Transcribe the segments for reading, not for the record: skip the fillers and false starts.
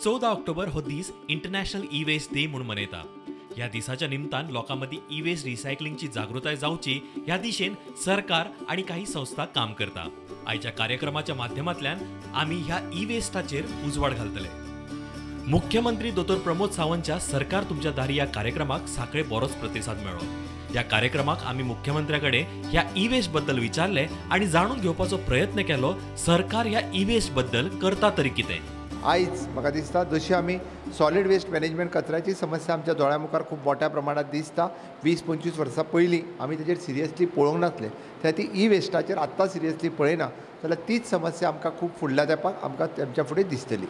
14 October हो दीस international e waste day म्हणून मनयता. ह्या दिसाच्या निमतान लोकांमदी ई वेस्ट रिसायकलिंगची जागृताय जावची ह्या दिशेन सरकार आणि काही संस्था काम करता. आयच्या कार्यक्रमाच्या माध्यमांतल्यान आमी ह्या ई वेस्टाचेर उजवाड घालतले. मुख्यमंत्री दोतोर प्रमोद सावंतच्या सरकार तुमच्या दारी या कार्यक्रमाक साखळे बरोच प्रतिसाद मेळ्ळो. या कार्यक्रमाक आमी मुख्यमंत्र्याकडे ह्या ई वेस्ट बद्दल विचारले आणि जाणून घेवपाचो प्रयत्न केलो सरकार ह्या ई वेस्ट बद्दल करता तरी कितें. आयज म्हाका दिसता जशी आमी सॉलिड वेस्ट मॅनेजमेंट कचऱ्याची समस्या आमच्या दोळ्या मुखार खूब मोठ्या प्रमाणात दिसता. 20-25 वर्सां पयलीं आमी तेजेर सिरियसली पळोवंक नासले. त्या ती ई वेस्टाचेर आत्तां सिरियसली पळयना जाल्यार तीच समस्या आमकां खूब फुडल्या तेंपाक आमकां तेमच्या फुडें दिसतली.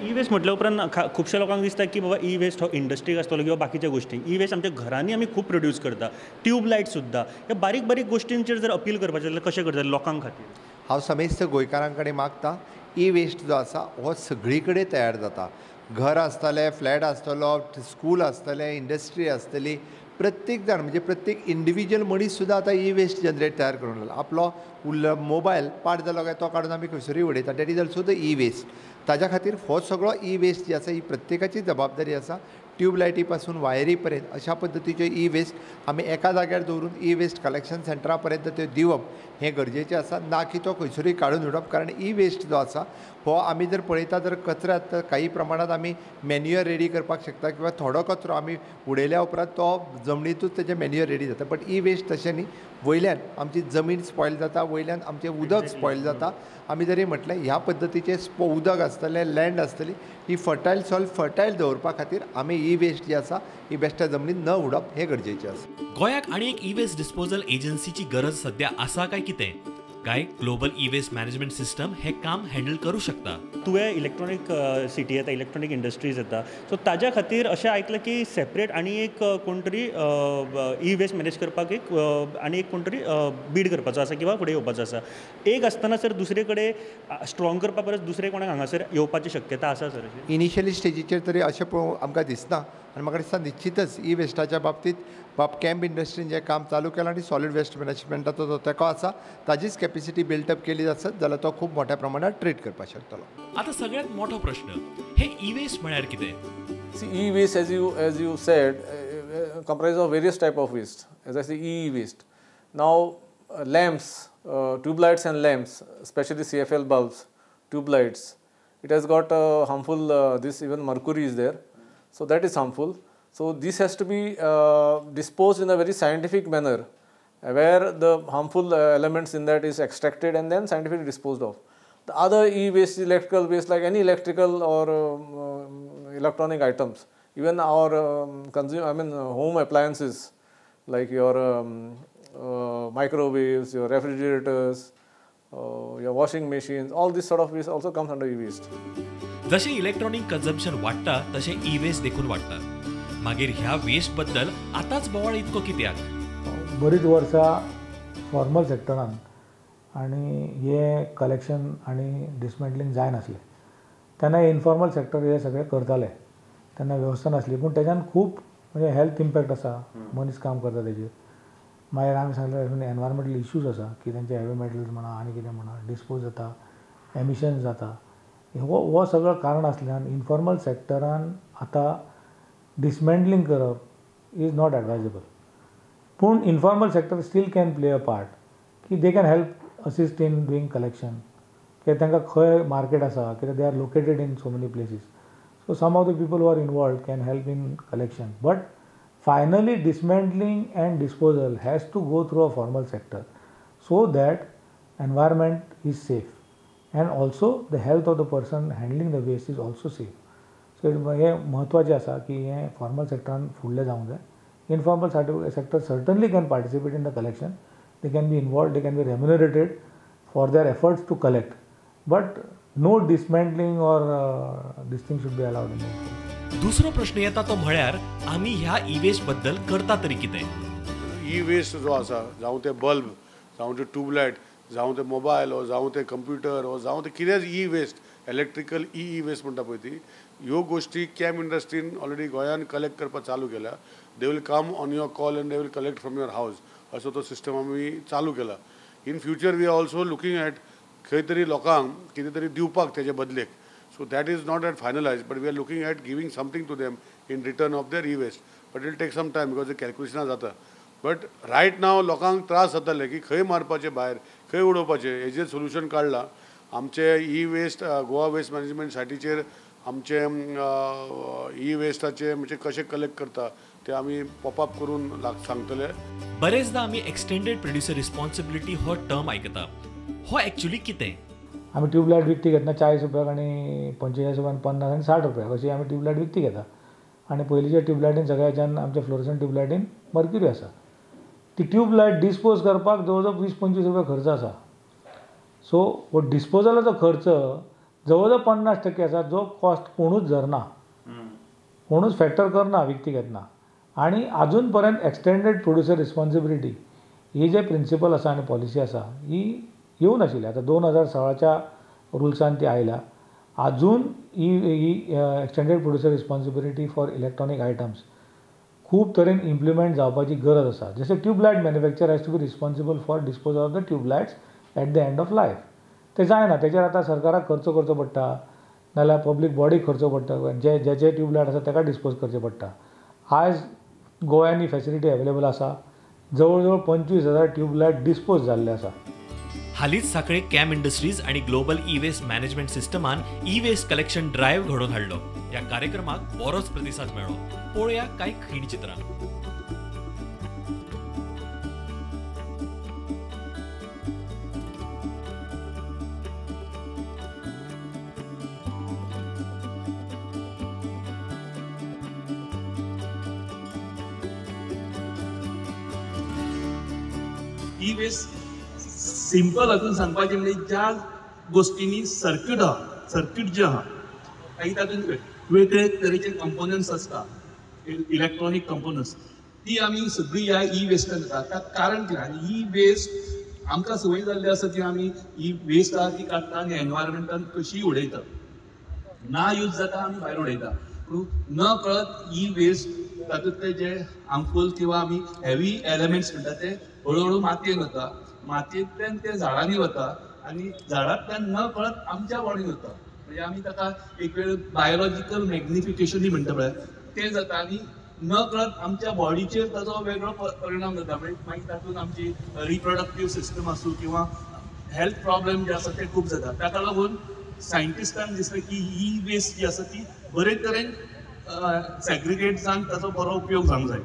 ई वेस्ट म्हटल्या उपरांत खुबश्या लोकांक दिसता की बाबा ई वेस्ट हो इंडस्ट्रीक आसतलो किंवा बाकीच्या गोष्टी. ई वेस्ट आमच्या घरांनी आमी खूब प्रोड्यूस करता. ट्यूबलायट सुद्दां ह्या बारीक बारीक गोश्टींचेर जर अपील करपाचें जाल्यार कशें करता लोकांक खातीर. हांव समेस्त गोंयकारां कडेन मागता ई वेस्ट जो आसा हो सगळी कडेन तयार जाता. घर आसतलें, फ्लॅट आसतलो, स्कूल आसतलें, इंडस्ट्री आसतली, प्रत्येक जाण म्हणजे प्रत्येक इंडिविज्युअल मनीस सुद्दां आतां ई वेस्ट जनरेट तयार करूंक लागला. आपलो मोबायल पाड जालो काय तो काडून आमी खंयसरूय उडयता. That is also the e waste. ताज्या खातीर हो सगळो ई वेस्ट जी आसा ही प्रत्येकाची जबाबदारी आसा. ट्यूबलायटी पासून वायरी पर्यंत अशा पद्दतीच्यो ई वेस्ट आमी एका जाग्यार दवरून ई वेस्ट कलेक्शन सेंटरा पर्यंत त्यो दिवप हें गरजेचें आसा. ना की तो खंयसरूय काडून उडोवप. कारण ई वेस्ट जो आसा हो आमी जर पळयता जर कचऱ्यात काही प्रमाणात आमी मॅन्युअर रेडी करपाक शकता किंवा थोडो कचरो आमी उडयल्या उपरांत तो जमनीतूच तेजें मॅन्युअर रेडी जाता. बट ई वेस्ट तशें न्ही. वयल्यान आमची जमीन स्पॉयल जाता, वयल्यान आमचें उदक स्पॉयल जाता. आमी जरी म्हटलें ह्या पद्दतीचें उदक आसतलें, लँड आसतली ही फर्टायल सॉयल फर्टायल दवरपा खातीर आमी ई वेस्ट जी आसा ही बेश्ट्या जमनीत न उडोवप हें गरजेचें आसा. गोंयाक आनी एक ई वेस्ट डिस्पोजल एजन्सीची गरज सध्या आसा काय कितें? काय global e waste management system हे काम हँडल करू शकता? तुवें इलेक्ट्रॉनीक सिटी येता, इलेक्ट्रॉनीक इंडस्ट्रीज येता, सो ताज्या खातीर अशें आयकलां की सेपरेट आनी एक कोण तरी ई वेस्ट मॅनेज करपाक आनी एक कोण तरी बीड करपाचो आसा किंवा फुडें येवपाचो आसा. एक आसतना सर दुसरे कडेन स्ट्रॉंग करपा परस दुसरे कोणाक हांगासर येवपाची शक्यता आसा सर? इनिशियली स्टेजीचेर तरी अशें पळोवंक आमकां दिसना. आनी म्हाका दिसता निश्चितच ई वेस्टाच्या बाबतींत कॅम्प इंडस्ट्रीन जें काम चालू केलां आनी सॉलिड वेस्ट मॅनेजमेंटाचो जो तेको आसा ताजीच कॅपेसिटी बिल्डअप केली आसत जाल्यार तो खूब मोठ्या प्रमाणात ट्रीट करपाक शकतलो. आता सगळ्यात मोठो प्रश्न हे ई वेस्ट म्हळ्यार कितें? See, e-waste, as you said, comprises of various type of waste. As I say, e-waste. Now, lamps, tube lights and lamps, especially CFL bulbs, tube lights, it has got harmful. This even mercury is there, so that is harmful. So this has to be disposed in a very scientific manner, where the harmful elements in that is extracted and then scientifically disposed of. The other e-waste, electrical waste, like any electrical or electronic items, even our home appliances, like your microwaves, your refrigerators, your washing machines, all this sort of waste also comes under e-waste. जसे electronic consumption वाढता तसे E waste देखून वाढता. मागीर ह्या waste बद्दल आताच बोवाळ इतको कित्याक? बरीच वर्सां फॉर्मल सेक्टरान आनी हे कलेक्शन आनी डिसमेंटलिंग जायनासलें. तेन्ना इनफॉर्मल सेक्टर हे सगळें करताले. तेन्ना वेवस्था नासली. पूण तेज्यान खूब म्हणजे हेल्थ इम्पॅक्ट आसा. मनीस काम करता तेजेर. मागीर आमी सांगलें एनवायरमेंटल इश्यूज आसा की तेंचे हेवी मेटल्स म्हणा आनी कितें म्हणा डिस्पोज जाता, एमिशन्स जाता. हो सगळं कारण आसल्यान इनफॉर्मल सेक्टरान आतां डिसमेंटलिंग करप इज नॉट एडवायजेबल. पूण informal sector still can play a part की they can help assist in doing collection. कित्याक तांकां खंय मार्केट आसा कित्याक they are located in so many places. So some of the people who are involved can help in collection. But finally dismantling and disposal has to go through a formal sector so that environment is safe and also the health of the person handling the waste is also safe. So हे महत्वाचें आसा की हे formal सेक्टरान फुडलें जावंक जाय. Informal sector certainly can participate in the collection. They can be involved, they can be remunerated for their efforts to collect. But no dismantling or this thing should be allowed in the. दुसरो प्रश्न येता तो म्हळ्यार आमी ह्या E waste बद्दल करता तरी कितें? ई वेस्ट जो आसा जावं ते बल्ब, जावं ते ट्यूबलायट, जावं ते मोबायल वा जावं ते कंप्युटर वा जावं ते कितेंच e waste, electrical e waste म्हणटा पळय ती, ह्यो गोश्टी कॅम इंडस्ट्रीन ऑलरेडी गोंयान कलेक्ट करपाक चालू केल्या. They will come on your call and they will collect from your house. असो तो सिस्टम आमी चालू केला. In future we are also looking at खंय तरी लोकांक कितें तरी दिवपाक तेजे बदलेक. So So that is not yet finalized, but we are looking at giving something to them in return of their e-waste. But it will take some time because the calculation जाता. But right now लोकांक त्रास जाताले की खंय मारपाचे भायर खंय उडोवपाचे हेजेर solution काडलां. आमचे ई-वेस्ट गोवा वेस्ट मॅनेजमेंट सायटीचेर आमचे ई-वेस्टाचे म्हणजे कशें कलेक्ट करता ते आमी पॉपअप करून सांगतले. बरेचदा आमी एक्सटेंडेड प्रोड्युसर रिस्पॉन्सिबिलिटी हो टर्म आयकता. हो ॲक्च्युली कितें? आम्ही ट्यूबलाईट विकती घेतना 40 रुपयाक आणि 45 रुपयान 50 आणि 60 रुपयाक अशी आम्ही ट्यूबलाईट विकती घेता. आणि पयलींच्या ट्यूबलायटीन सगळ्याच्यान आमच्या फ्लोरसंट ट्यूबलायटीन मर्क्युरी आसा. ती ट्यूबलायट डिस्पोज करपाक जवळ जवळ 20-25 रुपया खर्च आसा. सो हो डिस्पोजलाचो खर्च जवळ जवळ 50% आसा जो कॉस्ट कोणूच धरना, कोणूच फॅक्टर करना विकती घेतना. आणि अजून पर्यंत एक्सटेंडेड प्रोड्युसर रिस्पॉन्सिबिलिटी ही जे प्रिंसिपल आसा आनी पॉलिसी आसा ही येऊन आशिल्ली. आता 2016च्या रुल्सान ती आयल्या. अजून ही extended producer responsibility for electronic items खूब तरेन इम्प्लिमेंट जावपाची गरज आसा. जशें tubelight manufacture has to be responsible for dispose of the tubelights at the end of life. ते जायना, तेजेर आतां सरकाराक खर्च करचो पडटा नाल्यार पब्लीक बॉडीक खर्च पडटा, जे ट्यूबलायट आसा ताका डिस्पोज करचें पडटा. आयज गोंयांत ही फॅसिलिटी अवेलेबल आसा. जवळ जवळ 25,000 ट्यूबलायट डिस्पोज जाल्ले आसा. हालींच सांखळे कॅम इंडस्ट्रीज आणि ग्लोबल ई वेस्ट मॅनेजमेंट सिस्टमान ई वेस्ट कलेक्शन ड्रायव्ह घडोवन हाडलो. ह्या कार्यक्रमाक बरोच प्रतिसाद मेळ्ळो. पळोवया कांय खीण चित्रां. ई वेस्ट सिंपल हातून सांगपाचें म्हणजे ज्या गोष्टींनी सर्किट जे आहा काही तातूंत वेगळे तरेचे कंपोनंट्स आसता, इलेक्ट्रॉनिक कंपोनंट्स, ती आमी सगळी ह्या ई वेस्टान येता. ताका कारण कितें? आनी ई वेस्ट आमकां संवय जाल्ली आसा की आमी ही वेस्ट आहा ती काडटा आनी एनवायरमेंटान कशीय उडयता. ना यूज जाता आमी भायर उडयता. पूण न कळत ई वेस्ट तातूंतले जे हार्मफूल किंवा आमी हेवी एलिमेंट्स म्हणटा ते हळूहळू मातयेन वता. मातयेंतल्यान ते झाडांनी वता आनी झाडांतल्यान न कळत आमच्या बॉडीन वता. म्हणजे आमी ताका एक वेळ बायोलॉजिकल मॅग्निफिकेशनूय म्हणटा पळय तें जाता आनी न कळत आमच्या बॉडीचेर ताचो वेगळो परिणाम जाता. म्हणजे मागीर तातूंत आमची रिप्रोडक्टीव सिस्टम आसूं किंवा हेल्थ प्रॉब्लेम जे आसा ते खूब जाता. ताका लागून सायंटिस्टांक दिसलें की ही वेस्ट जी आसा ती बरे तरेन सॅग्रिगेट जावन ताचो बरो उपयोग जावंक जाय.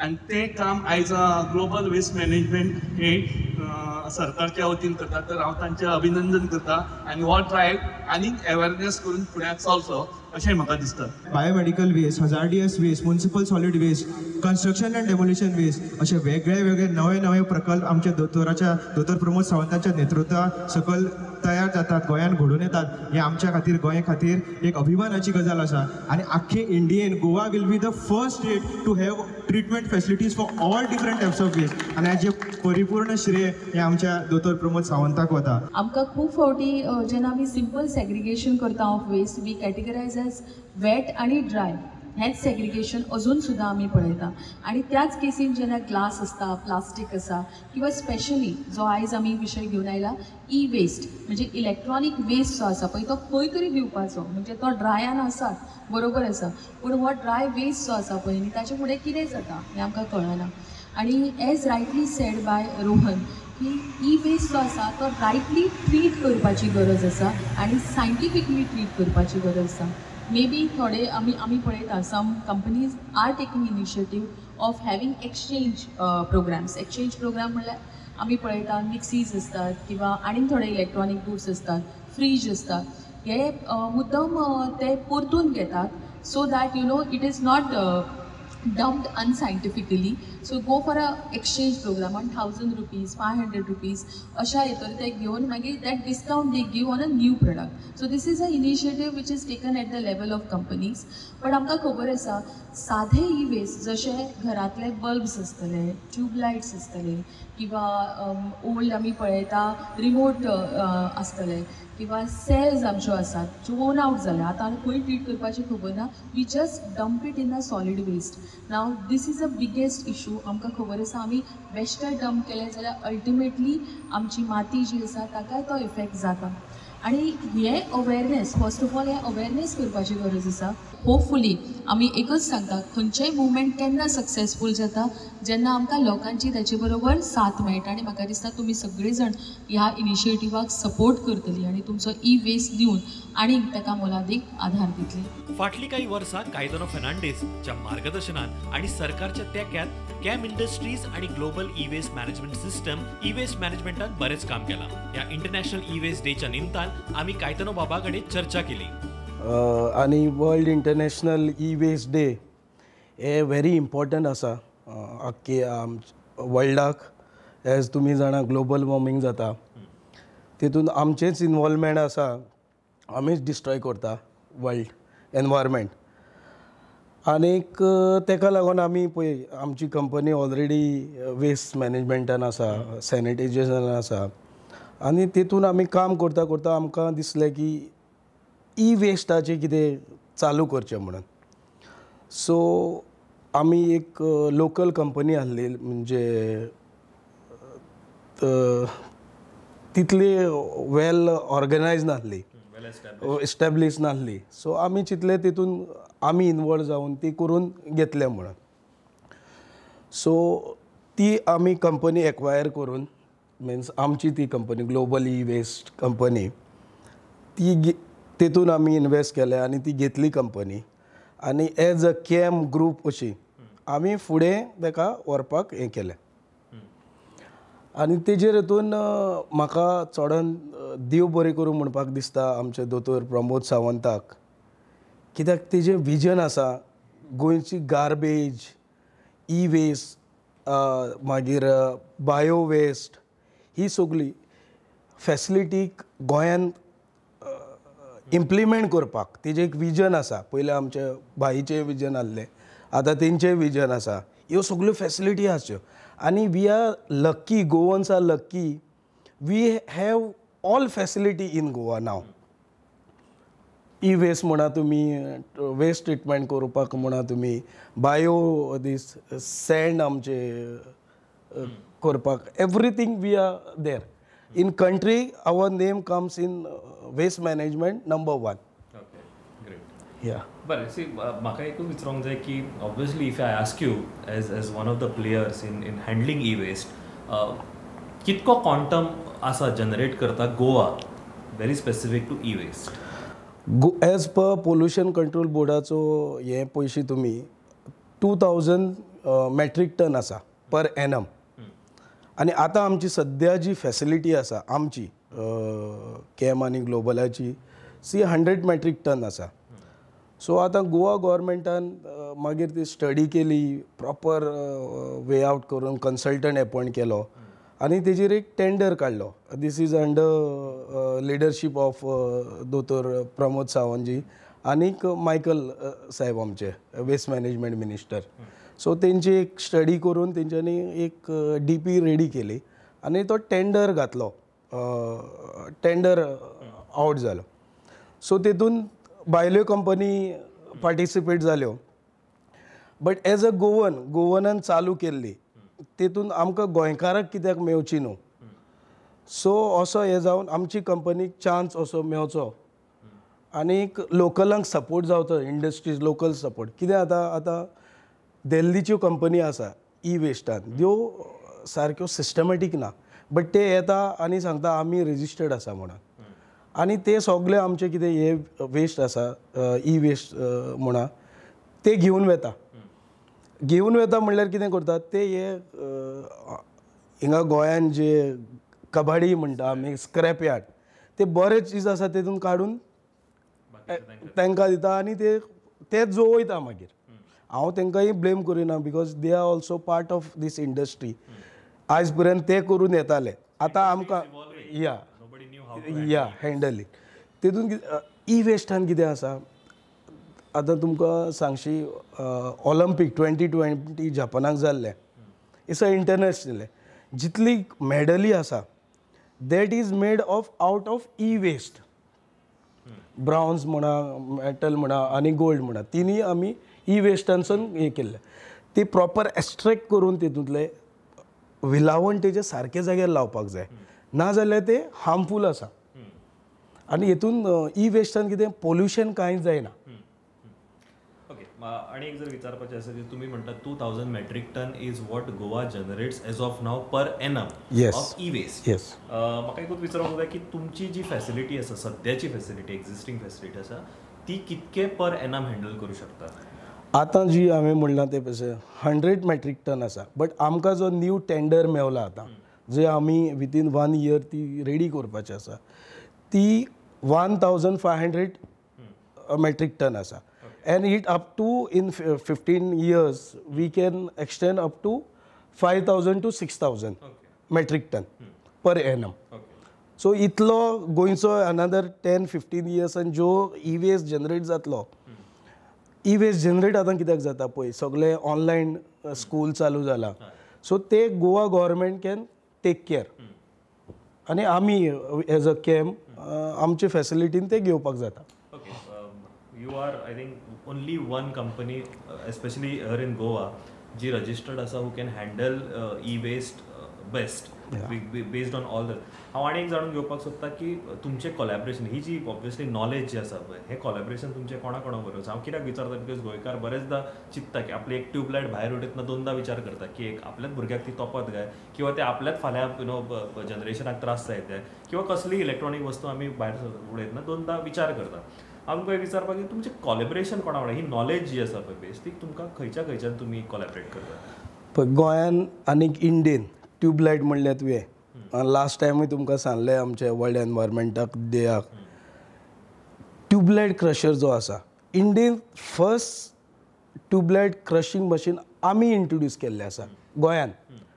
आनी तें काम आयज ग्लोबल वेस्ट मॅनेजमेंट हे सरकारच्या वतीन करता. तर हांव तांचें अभिनंदन करता आनी हो ड्रायव्ह आनीक अवेरनेस करून फुड्यान चलचो अशें म्हाका दिसता. Biomedical waste, hazardous waste, municipal solid waste, construction and demolition waste असे वेगळे नवे प्रकल्प आमच्या दोतोर प्रमोद सावंतांच्या नेतृत्वा सकल तयार जातात, गोंयांत घडून येतात. हे आमच्या खातीर गोंया खातीर एक अभिमानाची गजाल आसा. आनी आख्खे इंडियेन Goa will be the first state to have treatment facilities for all different types of waste. आनी हाचे परिपूर्ण श्रेय हे आमच्या दोतोर प्रमोद सावंताक वता. आमकां खूब फावटी जेन्ना आमी सिंपल सेग्रिगेशन करता of waste we categorise as wet आनी ड्राय. हेंच सेग्रिगेशन अजून सुद्दां आमी पळयता. आनी त्याच केसीन जेन्ना ग्लास आसता, प्लास्टीक आसा किंवा स्पेशली जो आयज आमी विशय घेवन आयला ई वेस्ट म्हणजे इलेक्ट्रॉनीक वेस्ट जो आसा पळय तो खंय तरी दिवपाचो. म्हणजे तो ड्रायान आसा बरोबर आसा पूण हो ड्राय वेस्ट जो आसा पळय न्ही ताचे फुडें कितें जाता हें आमकां कळना. आनी as rightly said by Rohan की ई वेस्ट जो आसा तो रायटली ट्रीट करपाची गरज आसा आनी सायंटिफिकली ट्रीट करपाची गरज आसा. मे बी थोडे आमी पळयता some companies are taking initiative of having exchange programs. Exchange program म्हणल्यार आमी पळयता मिक्सीज असतात किंवा आनीक थोडे इलेक्ट्रॉनीक गुड्स असतात, फ्रीज असतात. हे मुद्दम ते परतून घेतात so that you know it is not dumped unscientifically. So go for a exchange program on 1,000 rupees, 500 rupees अशा येतोर ते घेवन मागीर that discount they give on a new product. So this is a initiative which is taken at the level of companies. पण आमकां खबर आसा साधे E waste जशे घरातले बल्ब्स आसतले, ट्यूबलायट्स आसतले किंवा ओल्ड आमी पळयता रिमोट आसतले किंवा सेल्स आमच्यो आसात ज्यो वोर्न आवट जाल्या आतां खंय ट्रीट करपाची खबर ना. We just dump it in a solid waste. Now this is a biggest issue. आमकां खबर आसा आमी वेस्टर डंप केलें जाल्यार अल्टिमेटली आमची माती जी आसा ताकाय तो इफेक्ट जाता. आणि हे अवेरनेस फर्स्ट ऑफ ऑल हे अवेरनेस करपाची गरज आसा. होपफुली आमी एकच सांगता खंयचेय मुवमेंट केन्ना सक्सेसफूल जाता जेन्ना आमकां लोकांची ताचे बरोबर साथ मेळटा. आनी म्हाका दिसता तुमी सगळे जाण ह्या इनिशिएटिव्हाक सपोर्ट करतली आनी तुमचो ई वेस्ट दिवन आनीक ताका मोलादीक आधार दितली. फाटली काही वर्सां कायदनो फेर्नांडीसच्या मार्गदर्शनात आणि सरकारच्या तेक्यात कॅम इंडस्ट्रीज आणि global e waste management system e waste मॅनेजमेंटात बरेच काम केलां. ह्या इंटरनॅशनल ई वेस्ट डेच्या निमतान आमी कायतनो बाबा कडेन चर्चा केली. आणि world international e waste day हे व्हेरी इम्पॉर्टंट आसा आख्खे वर्ल्डाक. एज तुमी जाणा ग्लोबल वॉर्मिंग जाता तितून आमचेच इनवॉल्वमेंट आसा. आमीच डिस्ट्रॉय करता वर्ल्ड एनवायरमेंट. आनीक तेका लागून आमी पळय आमची कंपनी ऑलरेडी वेस्ट मॅनेजमेंटान आसा, सॅनिटायझेशनान आसा. आनी तितून आमी काम करता करता आमकां दिसलें की ई वेस्टाचें कितें चालू करचें म्हणून. सो आमी एक लोकल कंपनी आहली म्हणजे तितली वेल ऑर्गनायज नासली, एस्टॅब्लीश नासली. सो आमी चिंतलें तितून आमी इनवॉल्व जावन ती करून घेतलें म्हणून. सो ती आमी कंपनी एक्वायर करून मिन्स आमची ती company global e waste company ती तितून आमी इन्वेस्ट केलें आनी ती घेतली कंपनी. आनी एज अ कॅम ग्रूप अशी आमी फुडें ताका व्हरपाक हें केलें. आनी तेजेर हितून म्हाका चडान देव बरें करूं म्हणपाक दिसता आमचे दोतोर प्रमोद सावंताक. कित्याक तेजें विजन आसा गोंयची गार्बेज, ई वेस्ट, मागीर बायो वेस्ट ही सगळी फॅसिलिटी गोंयांत इम्प्लिमेंट करपाक तेजें एक विजन आसा. पयलें आमचे भाईचें विजन आसलें, आतां तेंचें विजन आसा. ह्यो सगळ्यो फॅसिलिटी आसच्यो. आनी we are lucky, Goans are lucky, we have all facility in Goa now. E waste म्हणा तुमी, वेस्ट ट्रिटमेंट करपाक म्हणा तुमी, बायो दीस सँड आमचे करपाक, everything we are there. In country, our name comes in waste management number 1. Okay, great. Yeah. But see, म्हाका एकूच विचारूंक जाय की obviously if I ask you as one of the players in handling e-waste, कितको quantum आसा generate करता Goa very specific to e-waste? As per pollution control बोर्डाचो हे पयशे तुमी 2000 metric ton आसा per annum. आनी आतां आमची सद्या जी फॅसिलिटी आसा आमची कॅम आनी ग्लोबलाची 100 metric ton आसा. सो आतां गोवा गव्हर्मेंटान मागीर ती स्टडी केली, प्रॉपर वे आउट करून कन्सल्टंट अपॉयंट केलो आनी तेजेर एक टेंडर काडलो. This is under leadership of दोतोर प्रमोद सावंतजी आनीक मायकल साहेब आमचे वेस्ट मॅनेजमेंट मिनिस्टर. सो तेंची एक स्टडी करून तेंच्यांनी एक DP रेडी केली आनी तो टेंडर घातलो, टेंडर आउट जालो. सो तेतून भायल्यो कंपनी पार्टिसिपेट जाल्यो. बट एज अ गोवनान चालू केल्ली तेतून आमकां गोंयकाराक कित्याक मेवची न्हू. सो असो हे जावन आमची कंपनीक चान्स असो मेवचो आनीक लोकलांक सपोर्ट जावचो, इंडस्ट्रीज लोकल सपोर्ट. कित्याक आतां दिल्लीच्यो कंपनी आसा ई वेस्टान, त्यो सारक्यो सिस्टमॅटीक ना. बट ते येता आनी सांगता आमी रेजिस्टर्ड आसा म्हणून. आनी ते सगळे आमचे कितें हे वेस्ट आसा ई वेस्ट म्हणा ते घेवन वता. घेवन वता म्हणल्यार कितें करतात ते हे हिंगा गोंयान जे कबाडी म्हणटा आमी स्क्रॅप यार्ड, ते बरेच चीज आसा तेतून काडून तांकां दिता आनी ते जोवयता मागीर. हांव तांकांय ब्लेम करिना because they are also part of this industry. आयज पर्यंत ते करून येताले, आतां आमकां या हँडल इट. तेतून ई वेस्टान कितें आसा, आतां तुमकां सांगशी ऑलिंपीक 2020 जपानाक जाल्लें, इट्स अ इंटरनॅशनल. जितली मॅडली आसा that is made of out of e waste. Bronze म्हणा, मेटल म्हणा आनी गोल्ड म्हणा, तिनी आमी ई वेस्टानसून हे केल्ले. ते प्रॉपर एक्स्ट्रॅक्ट करून तेतूंतले विलावण तेजे सारके जाग्यार लावपाक जाय, नाजाल्यार ते हार्मफूल आसा. आनी हेतून ई वेस्टान कितें पोल्युशन कांयच जायना. ओके, आणि एक जर विचारपाचें आसा की तुमी म्हणटात 2000 metric ton is what Goa generates as of now per annum of e waste. म्हाका एकूच विचारपाक जाय की तुमची जी फॅसिलिटी आसा, सद्याची फॅसिलिटी, एक्झिस्टींग फॅसिलिटी आसा, ती कितके पर एनम हँडल करूं शकता? आतां जी हांवें म्हणलां ते पळय 100 मेट्रीक टन आसा, बट आमकां जो न्यू टेंडर मेवला आतां, जे आमी विथीन 1 इयर ती रेडी करपाची आसा, ती 1500 मेट्रीक टन आसा. And it up to in 15 years we can extend up to 5,000 to 6,000 metric ton per annum. So itlo goincho another 10-15 years and जो e-waste generate जातलो, e-waste generate आतां कित्याक जाता पळय, सगळे ऑनलायन स्कूल चालू जाला, सो ते Goa government can take care आनी आमी एज अ कॅम्प आमचे फॅसिलिटीन ते घेवपाक जाता. You are, I think, only one company, especially here in Goa, G registered आसा who can handle e-waste best, based on all the. हांव आनी एक जाणून घेवपाक सोदता की तुमचें कोलॅबरेशन, ही जी ऑब्वियसली नॉलेज जी आसा पळय, हें कोलॅबरेशन तुमचें कोणा बरोबर आसा? हांव कित्याक विचारता, बिकॉज गोंयकार बरेचदा चिंतता की आपली एक ट्यूबलायट भायर उडयतना दोनदा विचार करता की एक आपल्याच भुरग्याक ती तोपत काय, किंवा ते आपल्याच फाल्यां जनरेशनाक त्रास जायत काय, किंवा कसली इलेक्ट्रॉनीक वस्तू आमी भायर उडयतना दोनदा विचार करता. आमकां विचारपाक की तुमचें कोलॅबरेशन कोणा वांगडा, ही नॉलेज जी आसा पळय बेस, ती तुमकां खंयच्यान तुमी कोलॅबरेट करता? पळय गोंयान आनीक इंडियेन ट्यूबलायट म्हणल्यार तुवें लास्ट टायमूय तुमकां सांगलें आमचे वर्ल्ड एनवायरमेंटाक डेयाक, ट्यूबलायट क्रशर जो आसा, इंडियेन फर्स्ट ट्यूबलायट क्रशिंग मशीन आमी इंट्रोड्यूस केल्लें आसा गोंयान.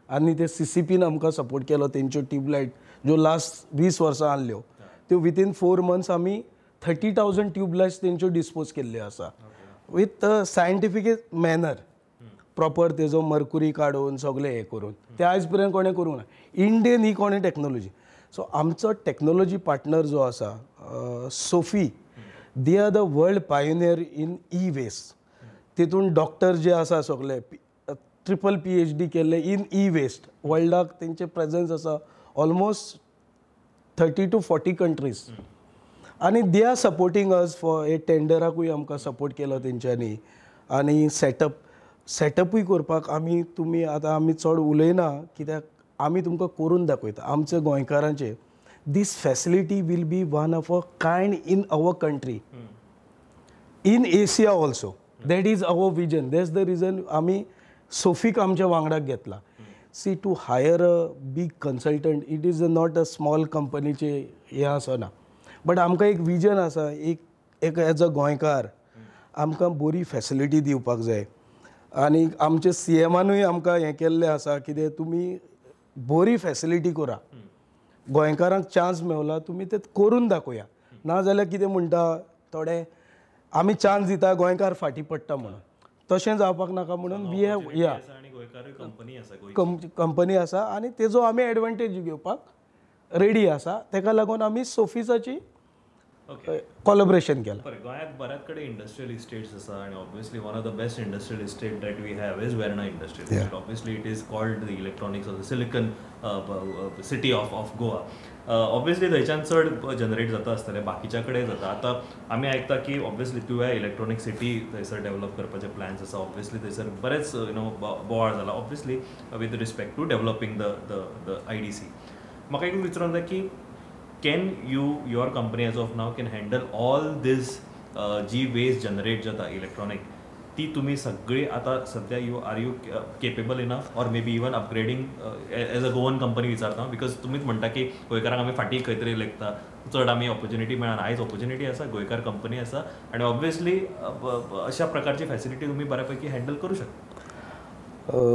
आनी ते CCPन आमकां सपोर्ट केलो. तेंच्यो ट्यूबलायट ज्यो लास्ट 20 वर्सां आहल्यो, त्यो विथीन 4 months आमी 30,000 ट्यूबलायट्स तेंच्यो डिस्पोज केल्ल्यो आसा विथ सायंटिफीक मॅनर, प्रॉपर तेजो मर्कुरी काडून सगळें हें करून. ते आयज पर्यंत कोणें करूंक ना इंडियन ही कोणें टॅक्नोलॉजी. सो आमचो टॅक्नोलॉजी पार्टनर जो आसा सोफी, they are the world pioneer in e waste. तितून डॉक्टर जे आसा सगळे ट्रिपल PhD केल्ले इन ई वेस्ट. वर्ल्डाक तेंचे प्रेजन्स आसा ऑलमोस्ट 30 to 40 countries. आनी they are supporting us for हे टेंडराकूय आमकां सपोर्ट केलो तेंच्यांनी. आनी सेटअपूय करपाक तुमी आतां आमी चड उलयना, कित्याक आमी तुमकां करून दाखयता आमच्या गोंयकारांचे. This facility will be one of a kind in our country, in Asia also. That is our vision. That's the reason आमी सोफीक आमच्या वांगडाक घेतला. See to hire a big consultant, it is not a small कंपनीचे हें आसना, but आमकां एक vision आसा. एक एज अ गोंयकार आमकां बरी फॅसिलिटी दिवपाक जाय. आनी आमचे CMनूय आमकां हें केल्लें आसा, कितें तुमी बरी फॅसिलिटी करा, गोंयकारांक चान्स मेवला, तुमी ते करून दाखोवया. नाजाल्यार कितें म्हणटा थोडे, आमी चान्स दिता गोंयकार फाटीं पडटा म्हणून. तशें जावपाक नाका म्हणून वी हॅव कंपनी आसा आनी तेजो आमी एडवांटेज घेवपाक रेडी आसा. तेका लागून आमी सोफिसाची कोलॅबरेशन केलां. गोंयांत बऱ्याच कडेन इंडस्ट्रियल इस्टेट्स आसा, आनी obviously one of the best industrial estate that we have is Verna industrial estate. Obviously it is called the electronics of the silicon city of Goa. Obviously थंयच्यान चड जनरेट जाता आसतलें, बाकीच्या कडेन जाता. आतां आमी आयकता की ऑब्वियसली तुवें इलेक्ट्रॉनीक सिटी थंयसर डेवलप करपाचे प्लॅन्स आसा. ऑब्वियसली थंयसर बरेच बोवाळ जाला, obviously with respect to developing the IDC. म्हाका एक विचारूंक जाय की can your company as of now can handle all this जी वेस्ट जनरेट जाता इलेक्ट्रॉनिक, ती तुम्ही सगळी आता सध्या are you capable enough or may be even upgrading as a Goan company विचारता, बिकॉज तुमीच म्हणटा की गोंयकारांक आमी फाटीं खंय तरी लेखता, चड आमी ऑपॉर्च्युनिटी मेळना. आयज ऑपॉर्च्युनिटी आसा, गोंयकार कंपनी आसा, आनी ऑब्वियसली अशा प्रकारची फॅसिलिटी तुमी बऱ्यापैकी हँडल करू शकता.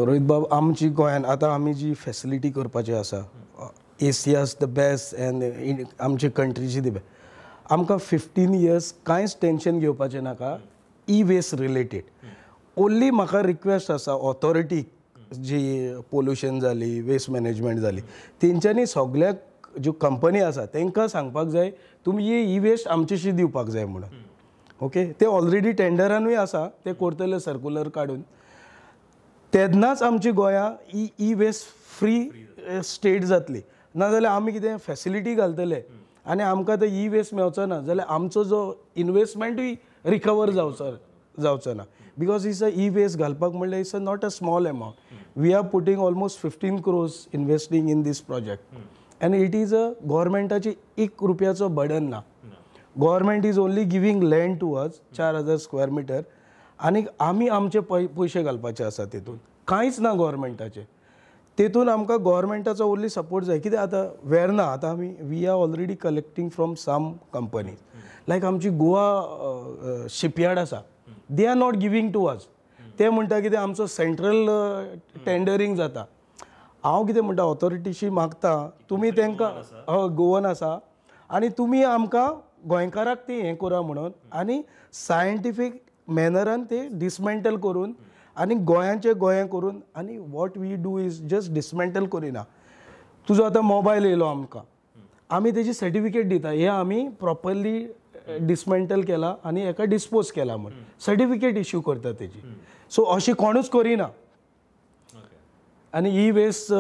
रोहित बाब, आमची गोंयान आतां आमी जी फॅसिलिटी करपाची आसा, एशियाज द बेस्ट एंड आमचे कंट्रीची दी बेस्ट. आमकां 15 years कांयच टेंशन घेवपाचें नाका ई वेस्ट रिलेटेड. ओन्ली म्हाका रिक्वेस्ट आसा ऑथॉरिटीक, जी पोल्युशन जाली, वेस्ट मॅनेजमेंट जाली, तेंच्यांनी सगळ्याक ज्यो कंपनी आसा तांकां सांगपाक जाय तुमी ही ई वेस्ट आमचेशी दिवपाक जाय म्हणून. ओके, ते ऑलरेडी टेंडरानूय आसा, ते करतले सर्कुलर काडून. तेन्नाच आमची गोंयां ई वेस्ट फ्री स्टेट जातली. नाजाल्यार आमी कितें फॅसिलिटी घालतले आनी आमकां तो ई वेस्ट मेळचो ना जाल्यार आमचो जो इन्वेस्टमेंटूय रिकवर जावचो ना because it's a e waste घालपाक म्हणल्यार it's not a small amount we are putting almost 15 crores investing in this project आनी इट इज अ गव्हर्मेंटाची 1 रुपयाचो बर्डन ना government is only giving land to us 4000 square metre आनी आमी आमचे पयशे घालपाचे आसा तितून कांयच ना गव्हर्मेंटाचे तेतून आमकां गव्हर्मेंटाचो ओन्ली सपोर्ट जाय कित्याक आतां वेर्ना आतां आमी we are already collecting from some companies like आमची गोवा शिपयार्ड आसा they are not giving to us ते म्हणटा कितें आमचो सेंट्रल टेंडरींग जाता हांव कितें म्हणटा ऑथॉरिटीशी मागता तुमी तांकां गोवन आसा आनी तुमी आमकां गोंयकाराक ती हें करा म्हणून आनी सायंटिफीक मॅनरान ते डिसमेंटल करून आनी गोंयाचें गोंय करून आनी what we do is just dismantle करिना तुजो आतां मोबायल येयलो आमकां आमी तेजी सर्टिफिकेट दिता हे आमी प्रॉपरली डिसमेंटल केला आनी हेका डिस्पोज केला म्हणून सर्टिफिकेट इश्यू करता तेजी सो अशें कोणूच करिना आनी ई वेस्ट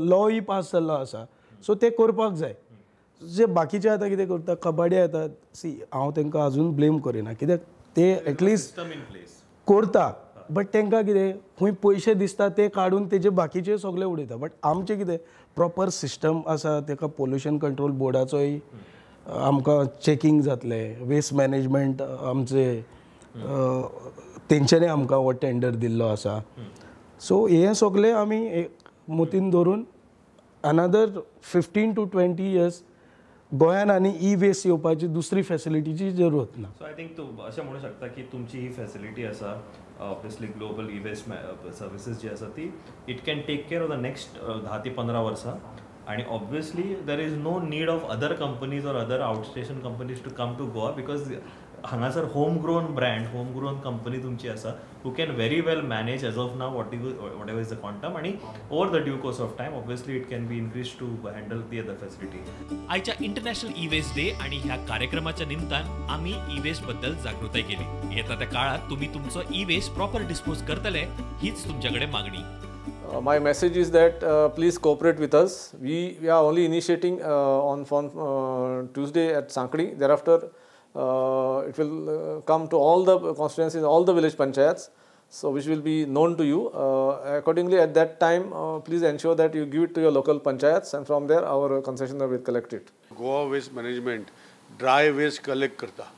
लॉय पास जाल्लो आसा सो ते करपाक जाय जे बाकीचे आतां कितें करता कबाडे येतात सी हांव तांकां आजून ब्लेम करिना कित्याक ते एटलिस्ट करता बट तांकां कितें खंय पयशे दिसता ते काडून तेजे बाकीचे सगळे उडयता बट आमचें कितें प्रॉपर सिस्टम आसा ताका पोल्युशन कंट्रोल बोर्डाचोय आमकां चॅकींग जातलें वेस्ट मॅनेजमेंट आमचे तेंच्यांनी आमकां हो टेंडर दिल्लो आसा सो हे सगळे आमी मतीन धरून अनदर 15 to 20 years गोंयान आनी ई वेस्ट येवपाची दुसरी फॅसिलिटीची जरूरत ना सो आय थिंक तूं अशें म्हणू शकता की तुमची ही फॅसिलिटी आसा obviously global e waste services जी आसा ती it can take care of the next 10 ते 15 वर्सां आणि obviously there is no need of other companies or other outstation companies to come to Goa because हांगासर home grown brand home grown company तुमची आसा who can very well manage as of now whatever is the quantum आणि over the due course of time obviously it can be increase to handle the other facility आयच्या international e waste day आणि ह्या कार्यक्रमाच्या निमतान आम्ही E waste बद्दल जागृताय केली येता त्या काळात तुम्ही तुमचो ई वेस्ट प्रॉपर डिस्पोज करतले हीच तुमच्याकडे मागणी My message is that please cooperate with us. We are only initiating on Tuesday at Sankdi. Thereafter, it will come to all the constituencies, all the village panchayats, so which will be known to you. Accordingly, at that time, please ensure that you give it to your local panchayats, and from there, our concessionaire will collect it. Goa Waste Management dry waste collect करता.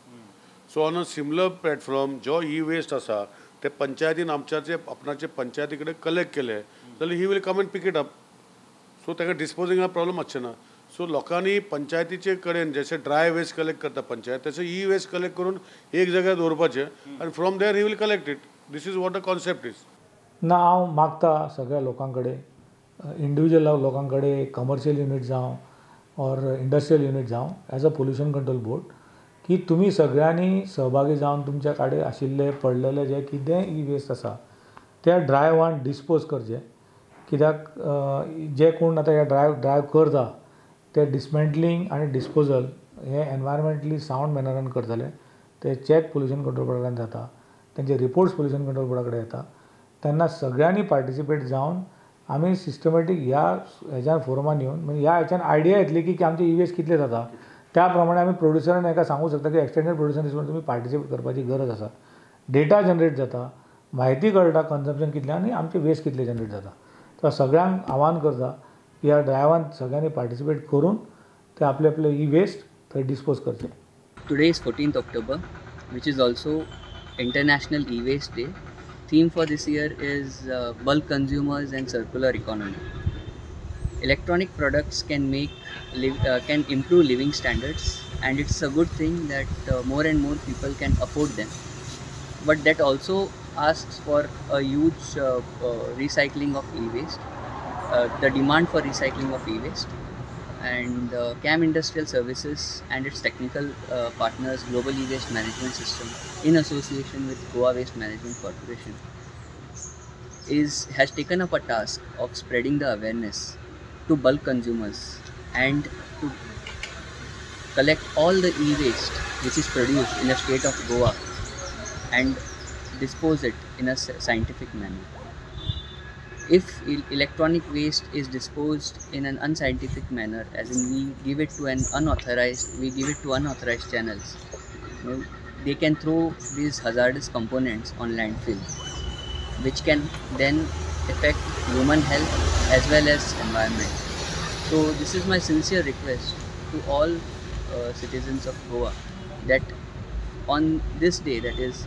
So on a similar platform, जो e-waste आसा ते पंचायतीन आमच्याचे आपणाचे पंचायती कडेन collect केले जाल्यार he will come and pick it up so ताका डिस्पोजिंगा प्रॉब्लम आसचे ना सो लोकांनी पंचायतीचे कडेन जशे ड्राय वेस्ट कलेक्ट करता पंचायत तशें ई वेस्ट कलेक्ट करून एक जाग्यार दवरपाचें आनी from there he will collect it this is what a concept is ना हांव मागता सगळ्या लोकां कडेन इंडिविज्युअल लोकां कडेन कमर्शियल युनीट जावं ऑर इंडस्ट्रियल युनीट जावं as a pollution control board की तुमी सगळ्यांनी सहभागी जावन तुमच्या कडेन आशिल्ले पडलेले जे कितें ई वेस्ट आसा त्या ड्रायवान डिस्पोज करचे कित्याक जे कोण आतां ह्या ड्रायव करता ते डिसमेंटलींग आनी डिस्पोजल हे एनवायरमेंटली सावंड मॅनरान करतले ते चॅक पोल्युशन कंट्रोल बोर्डा कडेन जाता तेंचे रिपोर्ट्स पोल्युशन कंट्रोल बोर्डा कडेन येता तेन्ना सगळ्यांनी पार्टिसिपेट जावन आमी सिस्टमॅटीक ह्या हेच्या फोरमान येवन म्हणजे ह्या हेच्यान आयडिया येतली की आमचे ई वेस्ट कितले जाता त्या प्रमाणे आमी प्रोड्युसरान हेका सांगू शकता की एक्सटेंडेड प्रोड्युसन दिसून तुमी पार्टिसिपेट करपाची गरज आसा डेटा जनरेट जाता म्हायती कळटा कन्जम्पशन कितलें आनी आमचे वेस्ट कितले जनरेट जाता तर सगळ्यांक आव्हान करता की ह्या ड्रायवान सगळ्यांनी पार्टिसिपेट करून ते आपले आपले ई वेस्ट थंय डिस्पोज करचे today is 14th October which is also International E-Waste Day. Theme for this year is bulk consumers and circular economy. Electronic products can improve living standards, and it's a good thing that more and more people can afford them. But that also asks for a huge recycling of e-waste, the demand for recycling of e-waste, and CAM Industrial Services and its technical partners Global E-Waste Management System in association with Goa Waste Management Corporation has taken up a task of spreading the awareness to bulk consumers and to collect all the e-waste which is produced in the state of Goa and dispose it in a scientific manner. if electronic waste is disposed in an unscientific manner, as in we give it to unauthorized channels, they can throw these hazardous components on landfill, which can then affect human health as well as environment. So this is my sincere request to all citizens of Goa that on this day, that is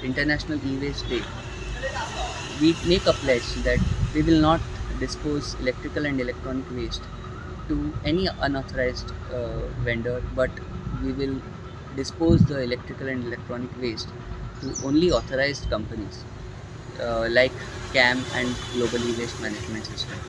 International E-Waste Day, we make a pledge that we will not dispose electrical and electronic waste to any unauthorized vendor, but we will dispose the electrical and electronic waste to only authorized companies like CAM and Global E-Waste Management System.